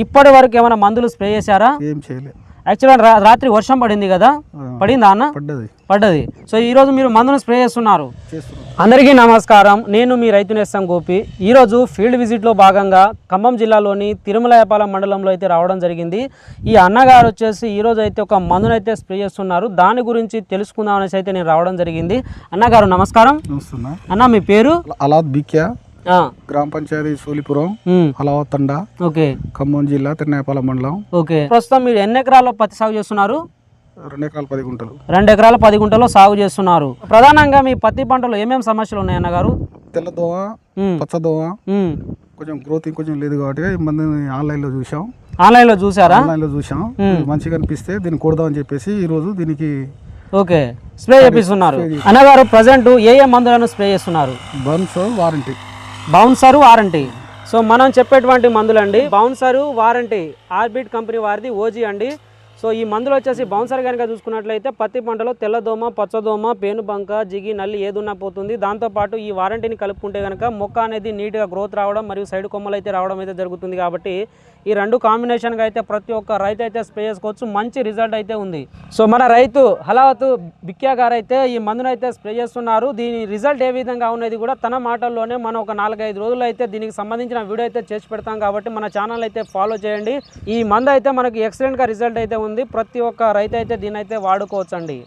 ఇప్పటి వరకు ఏమైనా మందులు స్ప్రే చేశారా? ఏం చేయలేదు. యాక్చువల్గా రాత్రి వర్షం పడింది కదా, పడిందా అన్న? పడ్డది. సో ఈరోజు మీరు మందును స్ప్రే చేస్తున్నారు. అందరికీ నమస్కారం, నేను మీ రైతు నేస్తం గోపి. ఈరోజు ఫీల్డ్ విజిట్లో భాగంగా ఖమ్మం జిల్లాలోని తిరుమలయాపాలెం మండలంలో అయితే రావడం జరిగింది. ఈ అన్నగారు వచ్చేసి ఈరోజు అయితే ఒక మందునైతే స్ప్రే చేస్తున్నారు. దాని గురించి తెలుసుకుందాం అనేసి అయితే నేను రావడం జరిగింది. అన్నగారు నమస్కారం. అన్న మీ పేరు? అలాద్ బిక్యా, గ్రామ పంచాయతీ సోలిపురం, హలావతండ, ఓకే, ఖమ్మం జిల్లా తిరుమలయాపాలెం మండలం. ఓకే, ప్రస్తుతం మీరు ఎన్ని ఎకరాల్లో పత్తి సాగు చేస్తున్నారు? 2 ఎకరాలు 10 గుంటలు. 2 ఎకరాల 10 గుంటల్లో సాగు చేస్తున్నారు. ప్రధానంగా మీ పత్తి పంటలో ఏమేమి సమస్యలు ఉన్నాయి అన్నగారు? తెల్లదోమ, పచ్చదోమ, కొంచెం గ్రోత్ ఇంకొంచెం లేదు కాబట్టి మంది ఆన్లైన్లో చూసాం. ఆన్లైన్లో చూసారా? ఆన్లైన్లో చూసాం, మంచిగా అనిపిస్తే దీన్ని కొడదామని చెప్పేసి ఈ రోజు దీనికి ఓకే స్ప్రే చేపిస్తున్నారు. అన్నగారు ప్రజెంట్ ఏ మందులను స్ప్రే చేస్తున్నారు? Bouncer warranty. సో మనం చెప్పేటువంటి మందులండి బౌన్సర్ వారంటీ, ఆర్బిట్ కంపెనీ వారిది ఓజీ అండి. సో ఈ మందులు వచ్చేసి బౌన్సర్ కనుక చూసుకున్నట్లయితే పత్తి పంటలో తెల్లదోమ, పచ్చదోమ, పేనుబంక, జిగి, నల్లి ఏదున్నా పోతుంది. దాంతోపాటు ఈ వారంటీని కలుపుకుంటే కనుక మొక్క అనేది నీట్గా గ్రోత్ రావడం మరియు సైడ్ కొమ్మలు అయితే రావడం అయితే జరుగుతుంది. కాబట్టి ఈ రెండు కాంబినేషన్గా అయితే ప్రతి ఒక్క రైతు అయితే స్ప్రే చేసుకోవచ్చు, మంచి రిజల్ట్ అయితే ఉంది. సో మన రైతు హలావత్ బిక్యా గారు అయితే ఈ మందును అయితే స్ప్రే చేస్తున్నారు. దీని రిజల్ట్ ఏ విధంగా ఉన్నది కూడా తన మాటల్లోనే మనం ఒక 4-5 రోజులు అయితే దీనికి సంబంధించిన వీడియో అయితే చేసి పెడతాం. కాబట్టి మన ఛానల్ అయితే ఫాలో చేయండి. ఈ మందు అయితే మనకి ఎక్సలెంట్గా రిజల్ట్ అయితే ఉంది. ప్రతి ఒక్క రైతు అయితే దీన్ని అయితే వాడుకోవచ్చండి.